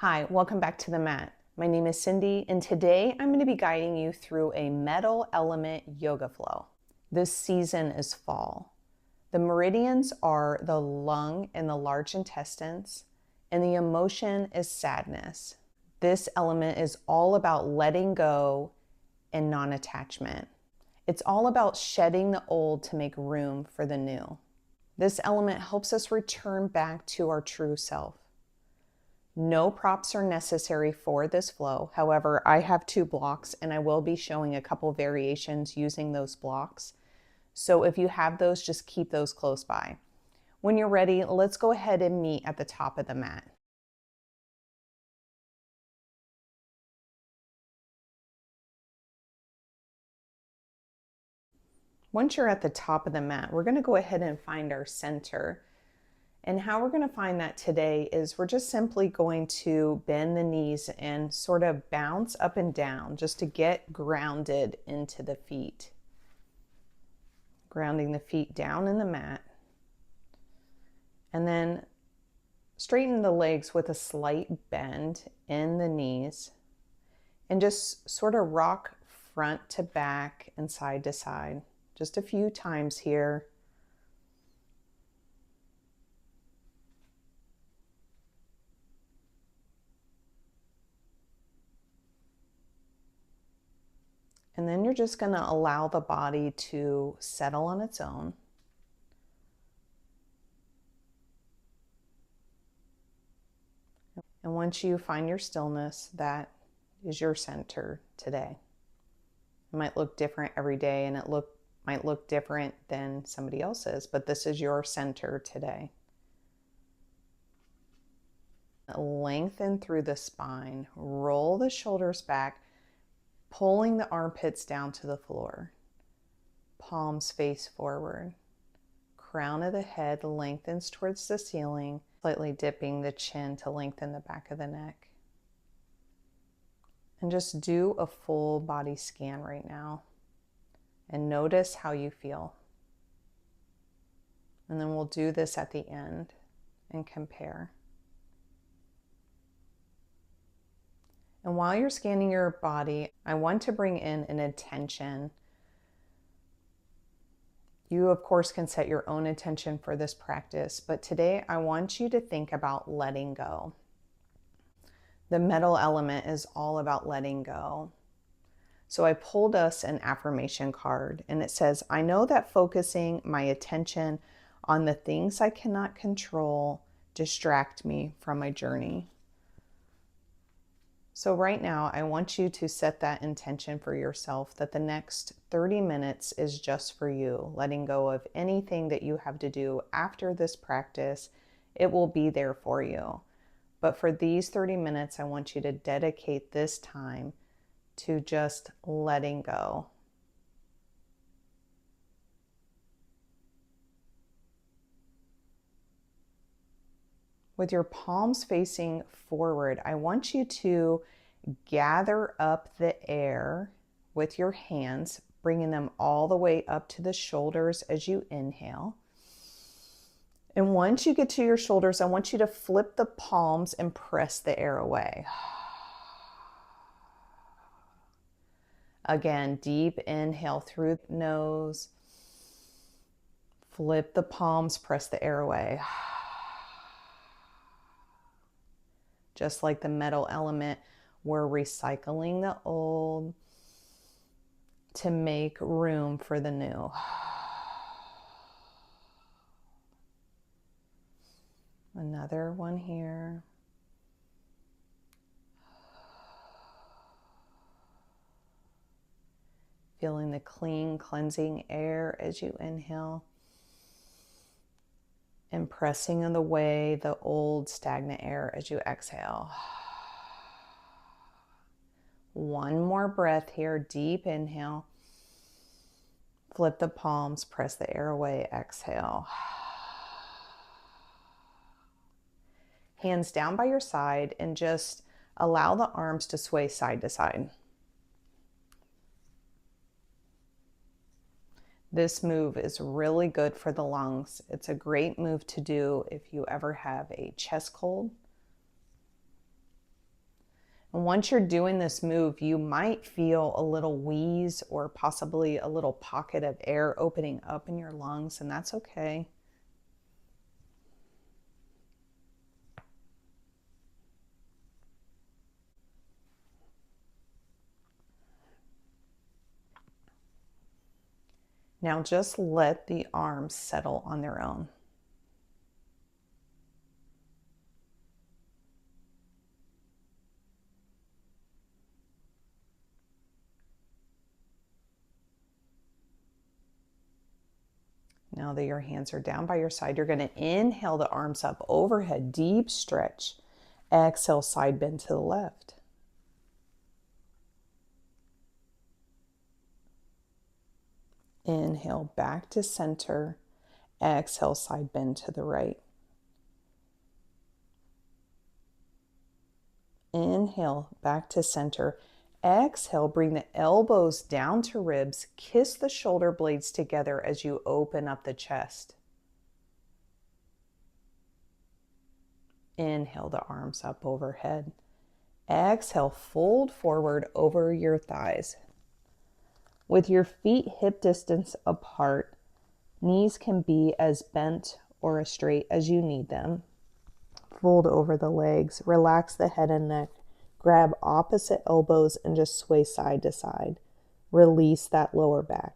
Hi, welcome back to the mat. My name is Cindy, and today I'm going to be guiding you through a metal element yoga flow. This season is fall. The meridians are the lung and the large intestines, and the emotion is sadness. This element is all about letting go and non-attachment. It's all about shedding the old to make room for the new. This element helps us return back to our true self. No props are necessary for this flow. However, I have 2 blocks and I will be showing a couple variations using those blocks. So if you have those, just keep those close by. When you're ready, let's go ahead and meet at the top of the mat. Once you're at the top of the mat, we're going to go ahead and find our center. And how we're going to find that today is we're just simply going to bend the knees and sort of bounce up and down just to get grounded into the feet. Grounding the feet down in the mat. And then straighten the legs with a slight bend in the knees. And just sort of rock front to back and side to side. Just a few times here. And then you're just going to allow the body to settle on its own. And once you find your stillness, that is your center today. It might look different every day and might look different than somebody else's, but this is your center today. Lengthen through the spine, roll the shoulders back, pulling the armpits down to the floor. Palms face forward. Crown of the head lengthens towards the ceiling, slightly dipping the chin to lengthen the back of the neck. And just do a full body scan right now and notice how you feel. And then we'll do this at the end and compare. And while you're scanning your body, I want to bring in an intention. You, of course, can set your own intention for this practice, but today I want you to think about letting go. The metal element is all about letting go. So I pulled us an affirmation card, and it says, I know that focusing my attention on the things I cannot control distract me from my journey. So right now, I want you to set that intention for yourself that the next 30 minutes is just for you, letting go of anything that you have to do after this practice. It will be there for you. But for these 30 minutes, I want you to dedicate this time to just letting go. With your palms facing forward, I want you to gather up the air with your hands, bringing them all the way up to the shoulders as you inhale. And once you get to your shoulders, I want you to flip the palms and press the air away. Again, deep inhale through the nose. Flip the palms, press the air away. Just like the metal element, we're recycling the old to make room for the new. Another one here. Feeling the clean, cleansing air as you inhale. And pressing away the old stagnant air as you exhale. One more breath here, deep inhale. Flip the palms, press the air away, exhale. Hands down by your side and just allow the arms to sway side to side. This move is really good for the lungs. It's a great move to do if you ever have a chest cold. And once you're doing this move, you might feel a little wheeze or possibly a little pocket of air opening up in your lungs, and that's okay. Now just let the arms settle on their own. Now that your hands are down by your side, you're going to inhale the arms up overhead, deep stretch. Exhale, side bend to the left. Inhale, back to center. Exhale, side bend to the right. Inhale, back to center. Exhale, bring the elbows down to ribs. Kiss the shoulder blades together as you open up the chest. Inhale the arms up overhead. Exhale, fold forward over your thighs. With your feet hip distance apart, knees can be as bent or as straight as you need them. Fold over the legs, relax the head and neck, grab opposite elbows and just sway side to side. Release that lower back.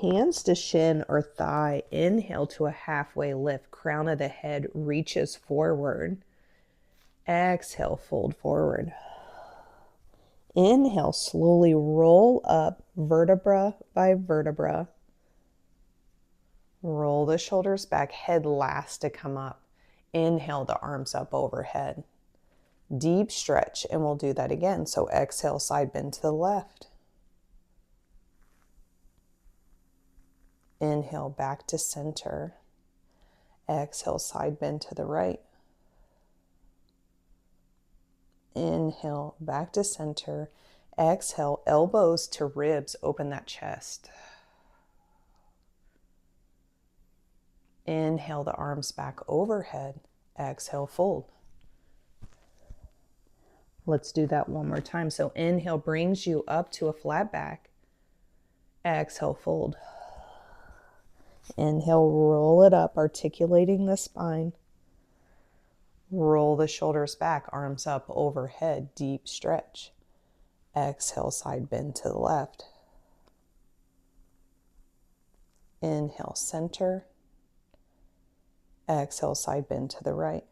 Hands to shin or thigh. Inhale to a halfway lift. Crown of the head reaches forward. Exhale, fold forward. Inhale, slowly roll up vertebra by vertebra. Roll the shoulders back, head last to come up. Inhale the arms up overhead. Deep stretch, and we'll do that again. So exhale, side bend to the left. Inhale, back to center. Exhale, side bend to the right. Inhale, back to center. Exhale, elbows to ribs, open that chest. Inhale the arms back overhead. Exhale, fold. Let's do that one more time. So inhale brings you up to a flat back. Exhale, fold. Inhale, roll it up, articulating the spine. Roll the shoulders back, arms up overhead, deep stretch. Exhale, side bend to the left. Inhale, center. Exhale, side bend to the right.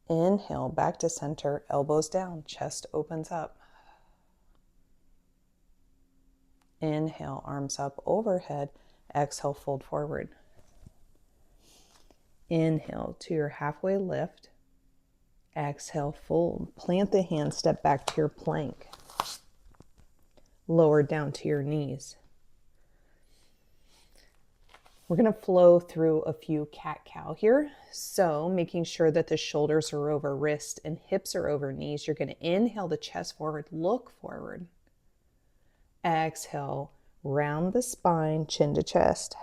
Inhale, back to center, elbows down, chest opens up. Inhale, arms up overhead. Exhale, fold forward. Inhale to your halfway lift. Exhale, fold. Plant the hands, step back to your plank. Lower down to your knees. We're going to flow through a few cat-cow here. So making sure that the shoulders are over wrist and hips are over knees. You're going to inhale the chest forward, look forward. Exhale, round the spine, chin to chest.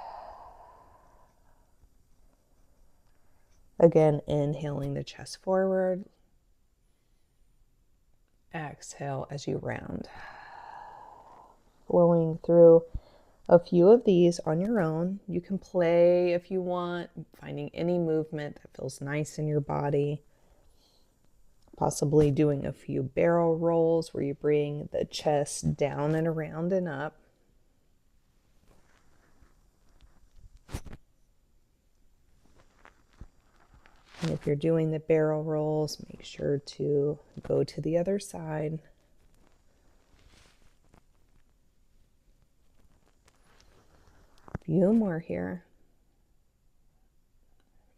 Again, inhaling the chest forward. Exhale as you round. Flowing through a few of these on your own. You can play if you want, finding any movement that feels nice in your body. Possibly doing a few barrel rolls where you bring the chest down and around and up. And if you're doing the barrel rolls, make sure to go to the other side. A few more here.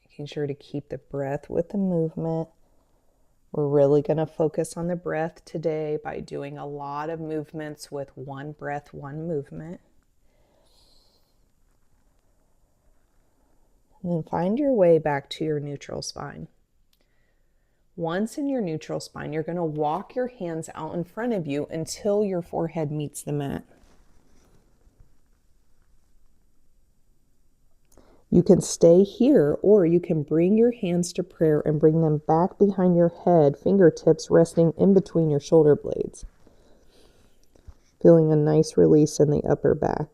Making sure to keep the breath with the movement. We're really going to focus on the breath today by doing a lot of movements with one breath, one movement. And then find your way back to your neutral spine. Once in your neutral spine, you're going to walk your hands out in front of you until your forehead meets the mat. You can stay here, or you can bring your hands to prayer and bring them back behind your head, fingertips resting in between your shoulder blades. Feeling a nice release in the upper back.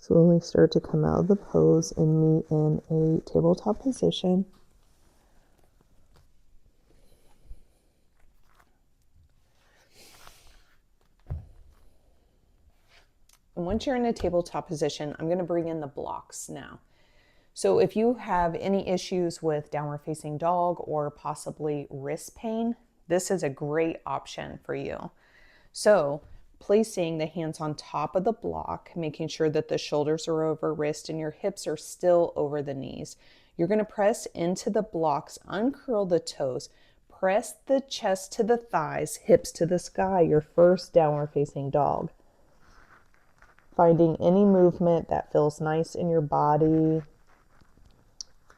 Slowly start to come out of the pose and meet in a tabletop position. And once you're in a tabletop position, I'm going to bring in the blocks now. So if you have any issues with downward facing dog or possibly wrist pain, this is a great option for you. So placing the hands on top of the block, making sure that the shoulders are over wrist and your hips are still over the knees. You're going to press into the blocks, uncurl the toes, press the chest to the thighs, hips to the sky, your first downward facing dog. Finding any movement that feels nice in your body,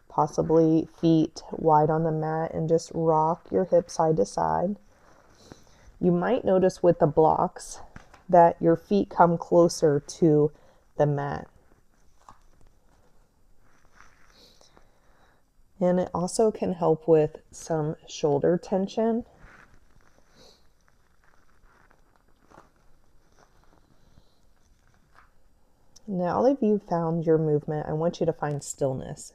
possibly feet wide on the mat, and just rock your hips side to side. You might notice with the blocks that your feet come closer to the mat. And it also can help with some shoulder tension. Now that you've found your movement, I want you to find stillness.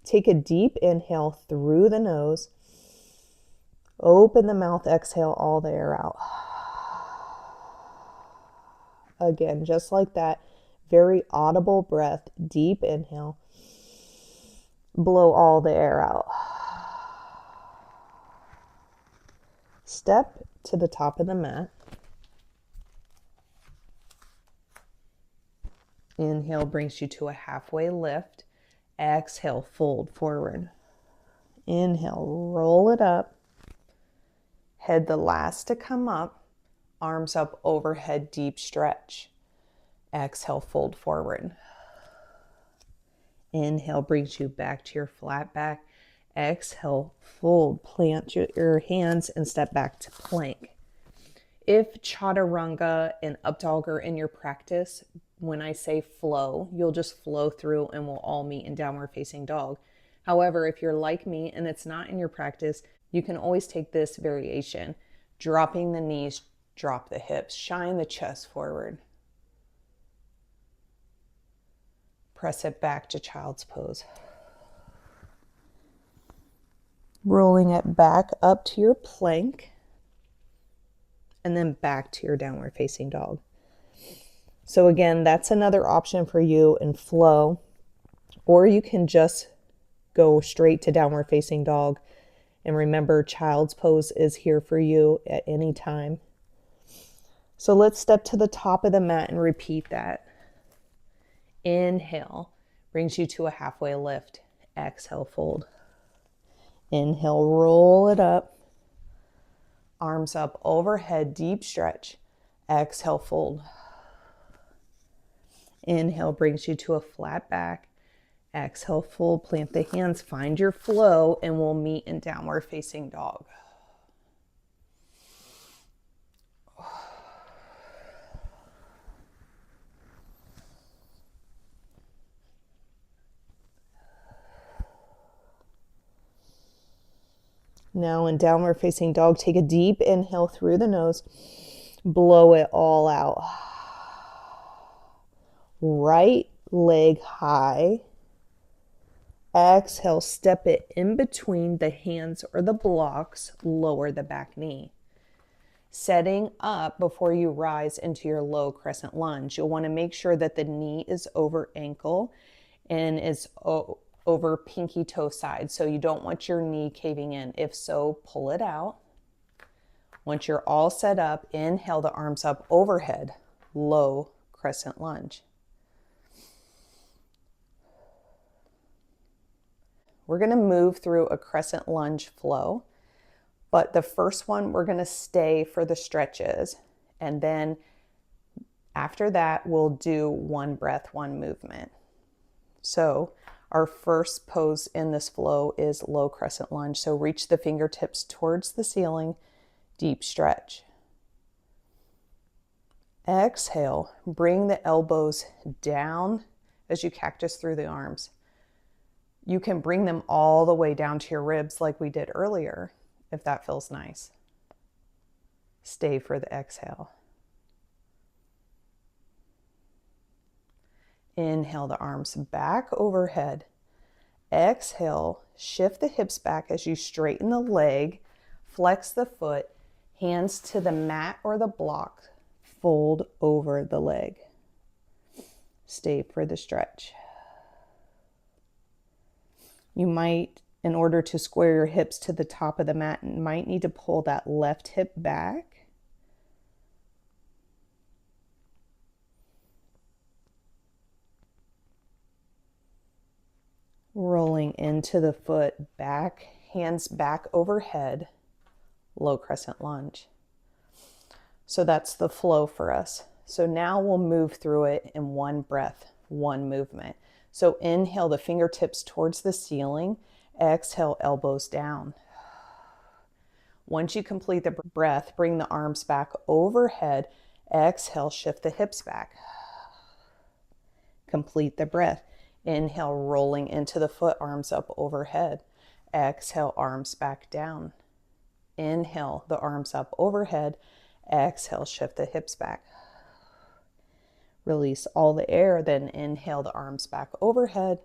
Take a deep inhale through the nose. Open the mouth, exhale all the air out. Again, just like that, very audible breath, deep inhale. Blow all the air out. Step to the top of the mat. Inhale brings you to a halfway lift. Exhale, fold forward. Inhale, roll it up. Head the last to come up. Arms up overhead, deep stretch. Exhale, fold forward. Inhale brings you back to your flat back. Exhale, fold, plant your hands and step back to plank. If chaturanga and up dog are in your practice, when I say flow, you'll just flow through and we'll all meet in downward facing dog. However, if you're like me and it's not in your practice, you can always take this variation. Dropping the knees, drop the hips, shine the chest forward. Press it back to child's pose. Rolling it back up to your plank and then back to your downward facing dog. So again, that's another option for you in flow, or you can just go straight to downward facing dog. And remember, child's pose is here for you at any time. So let's step to the top of the mat and repeat that. Inhale brings you to a halfway lift. Exhale, fold. Inhale, roll it up. Arms up overhead, deep stretch. Exhale, fold. Inhale brings you to a flat back. Exhale, fold, plant the hands, find your flow, and we'll meet in downward facing dog. Now in downward facing dog, take a deep inhale through the nose, blow it all out. Right leg high. Exhale, step it in between the hands or the blocks, lower the back knee. Setting up before you rise into your low crescent lunge, you'll want to make sure that the knee is over ankle and is over pinky toe side. So you don't want your knee caving in. If so, pull it out. Once you're all set up, inhale the arms up overhead, low crescent lunge. We're going to move through a crescent lunge flow, but the first one we're going to stay for the stretches, and then after that we'll do one breath, one movement. So our first pose in this flow is low crescent lunge. So reach the fingertips towards the ceiling, deep stretch. Exhale, bring the elbows down as you cactus through the arms. You can bring them all the way down to your ribs like we did earlier, if that feels nice. Stay for the exhale. Inhale the arms back overhead. Exhale, shift the hips back as you straighten the leg, flex the foot, hands to the mat or the block, fold over the leg. Stay for the stretch. You might, in order to square your hips to the top of the mat, might need to pull that left hip back. Rolling into the foot, back, hands back overhead, low crescent lunge. So that's the flow for us. So now we'll move through it in one breath, one movement. So inhale the fingertips towards the ceiling, exhale elbows down. Once you complete the breath, bring the arms back overhead, exhale, shift the hips back. Complete the breath. Inhale, rolling into the foot, arms up overhead. Exhale, arms back down. Inhale, the arms up overhead. Exhale, shift the hips back. Release all the air, then inhale the arms back overhead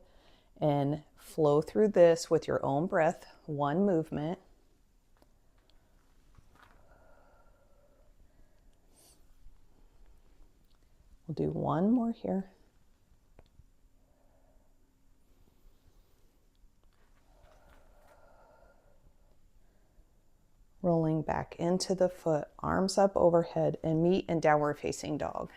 and flow through this with your own breath, one movement. We'll do one more here. Rolling back into the foot, arms up overhead, and meet in downward facing dog.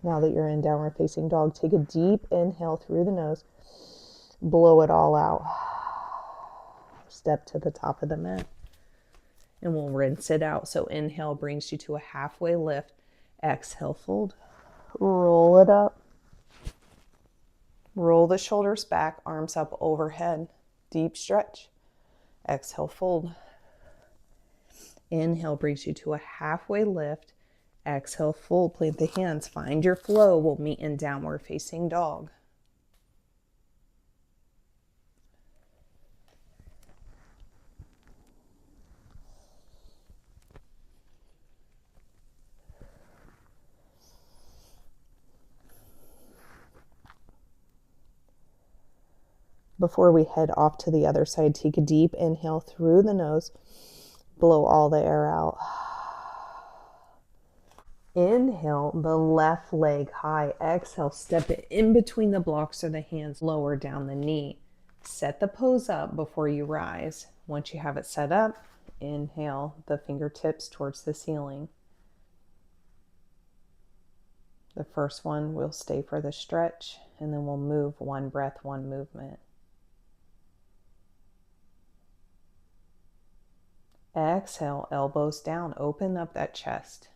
Now that you're in downward facing dog, take a deep inhale through the nose, blow it all out. Step to the top of the mat, and we'll rinse it out. So inhale brings you to a halfway lift. Exhale, fold. Roll it up. Roll the shoulders back, arms up overhead. Deep stretch. Exhale, fold. Inhale brings you to a halfway lift. Exhale, fold. Plant the hands. Find your flow. We'll meet in downward facing dog. Before we head off to the other side, take a deep inhale through the nose. Blow all the air out. Inhale the left leg high. Exhale, step it in between the blocks or the hands, lower down the knee. Set the pose up before you rise. Once you have it set up, inhale the fingertips towards the ceiling. The first one will stay for the stretch, and then we'll move one breath, one movement. Exhale, elbows down, open up that chest.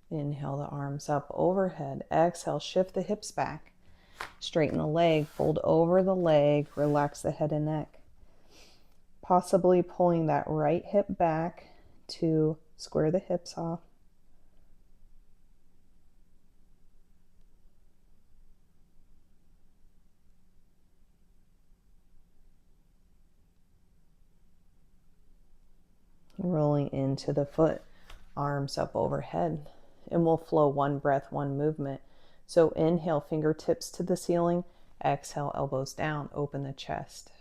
Inhale the arms up overhead. Exhale, shift the hips back. Straighten the leg, fold over the leg, relax the head and neck. Possibly pulling that right hip back to square the hips off. Rolling into the foot, arms up overhead, and we'll flow one breath, one movement. So inhale, fingertips to the ceiling. Exhale, elbows down, open the chest.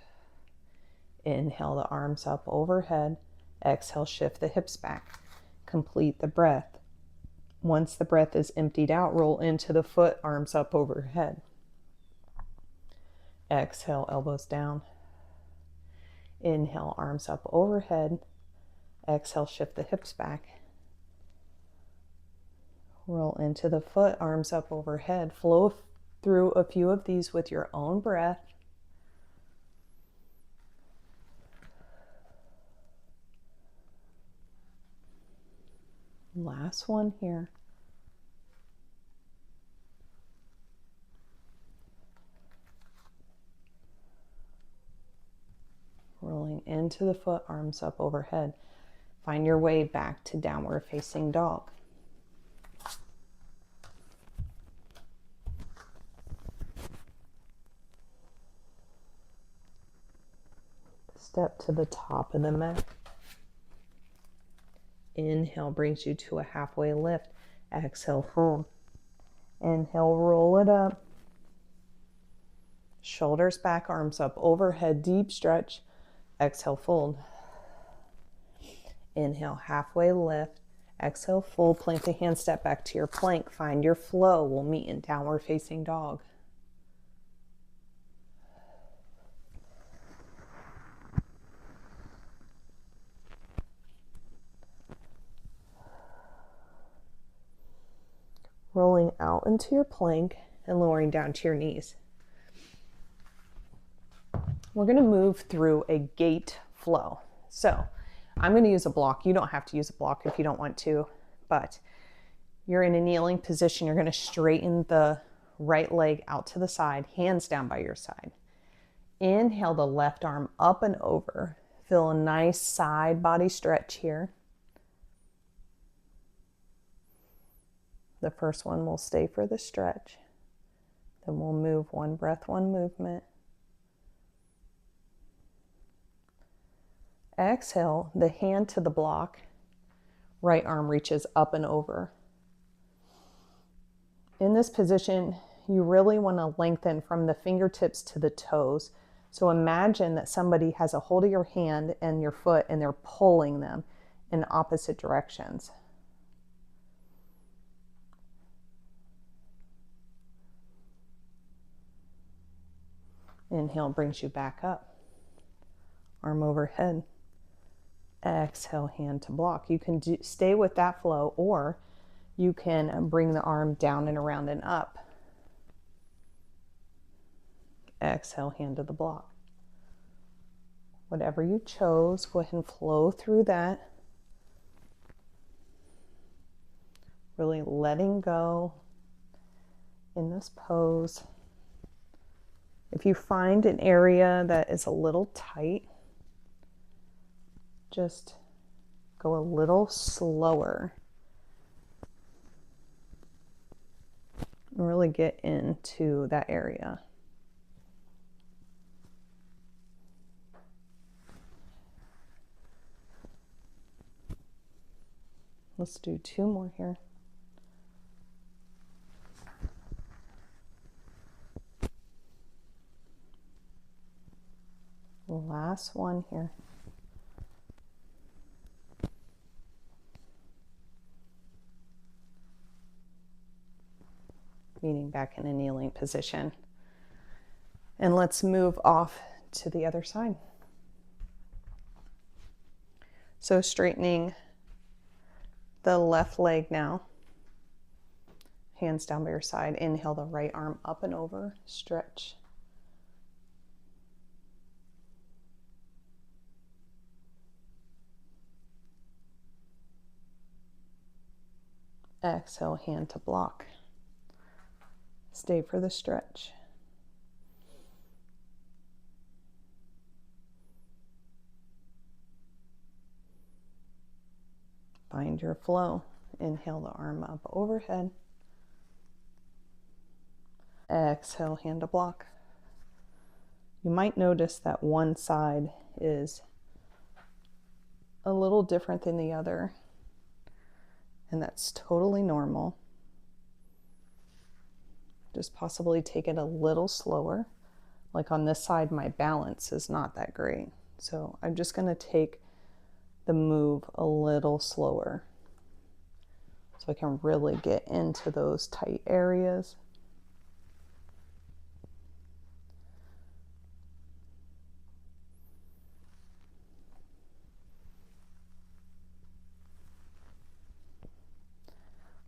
Inhale the arms up overhead. Exhale, shift the hips back. Complete the breath. Once the breath is emptied out, roll into the foot, arms up overhead. Exhale, elbows down. Inhale, arms up overhead. Exhale, shift the hips back. Roll into the foot, arms up overhead. Flow through a few of these with your own breath. Last one here. Rolling into the foot, arms up overhead. Find your way back to downward facing dog. Step to the top of the mat. Inhale brings you to a halfway lift. Exhale, fold. Inhale, roll it up. Shoulders back, arms up overhead, deep stretch. Exhale, fold. Inhale, halfway lift. Exhale, fold. Plant the hand, step back to your plank. Find your flow. We'll meet in downward facing dog. Rolling out into your plank and lowering down to your knees. We're going to move through a gait flow. So I'm going to use a block. You don't have to use a block if you don't want to, but you're in a kneeling position. You're going to straighten the right leg out to the side, hands down by your side. Inhale the left arm up and over. Feel a nice side body stretch here. The first one will stay for the stretch. Then we'll move one breath, one movement. Exhale, the hand to the block. Right arm reaches up and over. In this position, you really want to lengthen from the fingertips to the toes. So imagine that somebody has a hold of your hand and your foot and they're pulling them in opposite directions. Inhale brings you back up. Arm overhead. Exhale, hand to block. You can stay with that flow, or you can bring the arm down and around and up. Exhale, hand to the block. Whatever you chose, go ahead and flow through that. Really letting go in this pose. If you find an area that is a little tight, just go a little slower. And really get into that area. Let's do two more here. Last one here. Meeting back in a kneeling position. And let's move off to the other side. So straightening the left leg now. Hands down by your side. Inhale the right arm up and over. Stretch. Exhale, hand to block. Stay for the stretch. Find your flow. Inhale the arm up overhead. Exhale, hand to block. You might notice that one side is a little different than the other, and that's totally normal. Just possibly take it a little slower. Like on this side, my balance is not that great. So I'm just going to take the move a little slower so I can really get into those tight areas.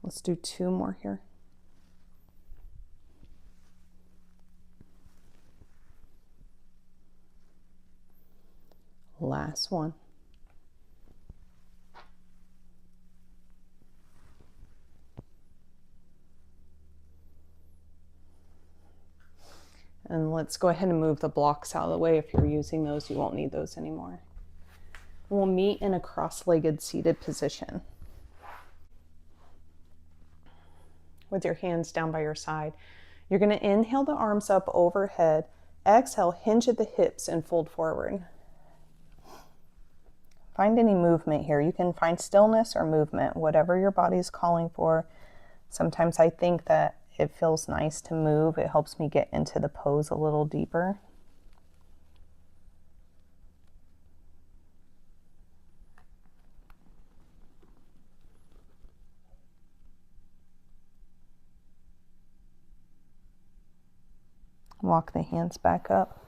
Let's do 2 more here. Last one. And let's go ahead and move the blocks out of the way. If you're using those, you won't need those anymore. We'll meet in a cross-legged seated position with your hands down by your side. You're going to inhale the arms up overhead. Exhale, hinge at the hips and fold forward. Find any movement here. You can find stillness or movement, whatever your body's calling for. Sometimes I think that it feels nice to move. It helps me get into the pose a little deeper. Walk the hands back up.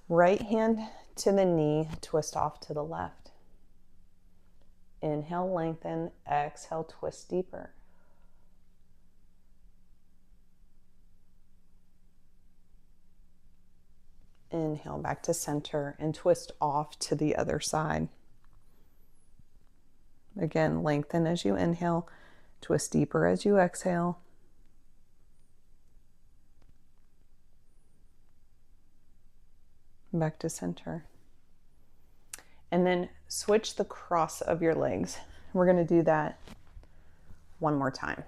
Right hand to the knee, twist off to the left. Inhale, lengthen. Exhale, twist deeper. Inhale back to center and twist off to the other side. Again, lengthen as you inhale, twist deeper as you exhale. Back to center. And then switch the cross of your legs. We're going to do that one more time.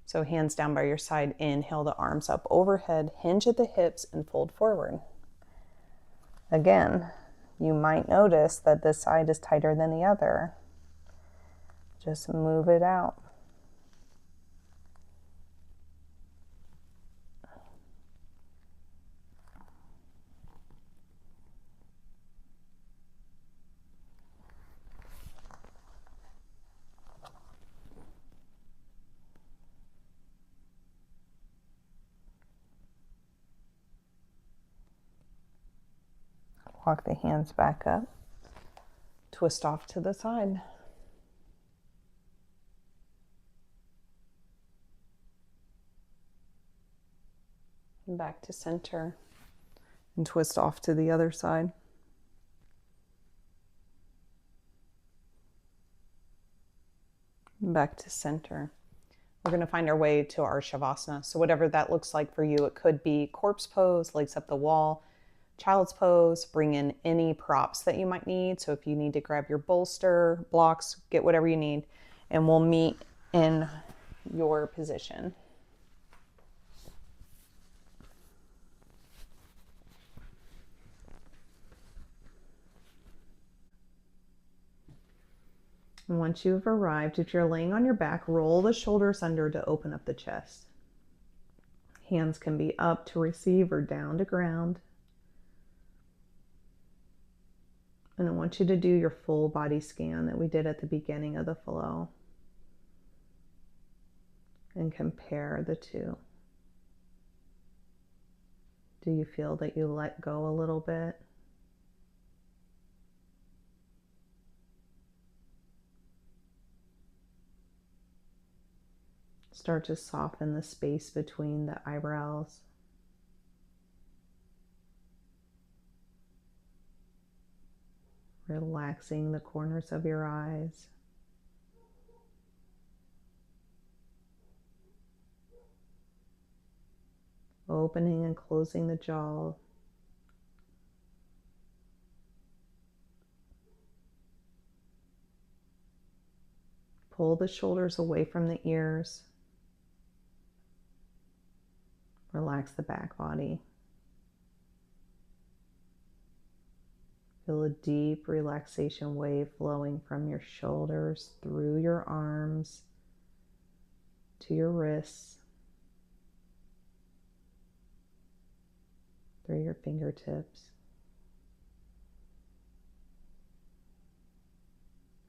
So hands down by your side, inhale the arms up overhead, hinge at the hips and fold forward. Again, you might notice that this side is tighter than the other. Just move it out. Walk the hands back up. Twist off to the side. And back to center. And twist off to the other side. And back to center. We're going to find our way to our Shavasana. So whatever that looks like for you, it could be corpse pose, legs up the wall, child's pose. Bring in any props that you might need. So if you need to grab your bolster, blocks, get whatever you need, and we'll meet in your position. And once you've arrived, if you're laying on your back, roll the shoulders under to open up the chest. Hands can be up to receive or down to ground. And I want you to do your full body scan that we did at the beginning of the flow and compare the two. Do you feel that you let go a little bit? Start to soften the space between the eyebrows. Relaxing the corners of your eyes. Opening and closing the jaw. Pull the shoulders away from the ears. Relax the back body. Feel a deep relaxation wave flowing from your shoulders through your arms, to your wrists, through your fingertips.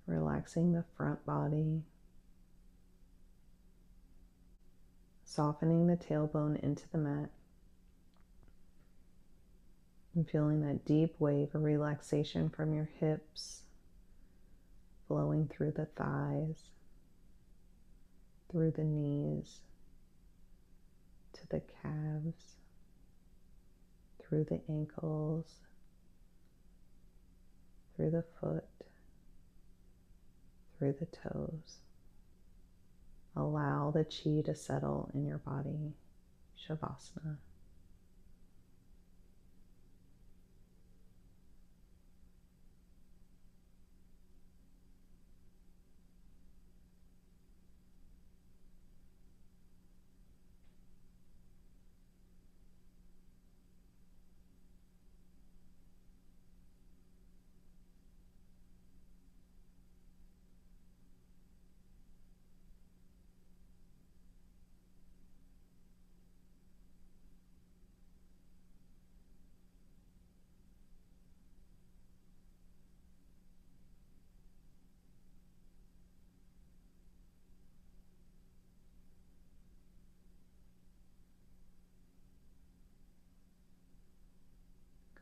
Relaxing the front body, softening the tailbone into the mat, and feeling that deep wave of relaxation from your hips flowing through the thighs, through the knees, to the calves, through the ankles, through the foot, through the toes. Allow the chi to settle in your body. Shavasana.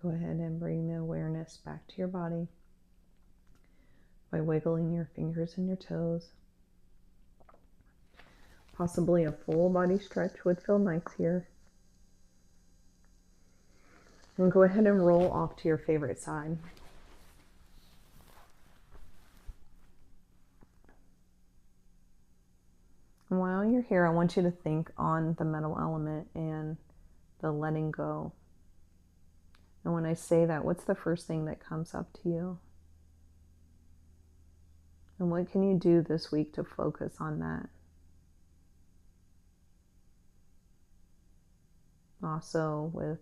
Go ahead and bring the awareness back to your body by wiggling your fingers and your toes. Possibly a full body stretch would feel nice here. And go ahead and roll off to your favorite side. And while you're here, I want you to think on the metal element and the letting go. And when I say that, what's the first thing that comes up to you? And what can you do this week to focus on that? Also, with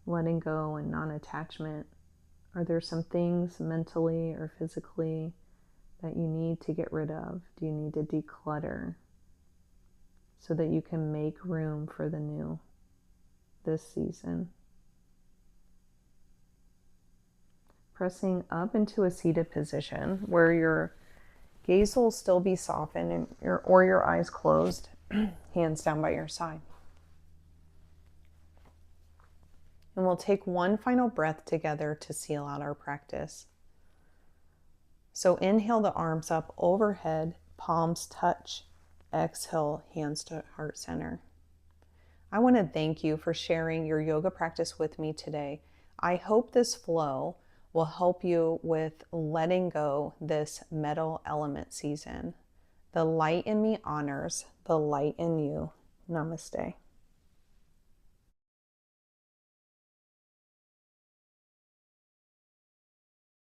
letting go and non-attachment, are there some things mentally or physically that you need to get rid of? Do you need to declutter so that you can make room for the new this season? Pressing up into a seated position where your gaze will still be softened and your eyes closed, hands down by your side. And we'll take one final breath together to seal out our practice. So inhale the arms up overhead, palms touch. Exhale, hands to heart center. I want to thank you for sharing your yoga practice with me today. I hope this flow will help you with letting go this metal element season. The light in me honors the light in you. Namaste.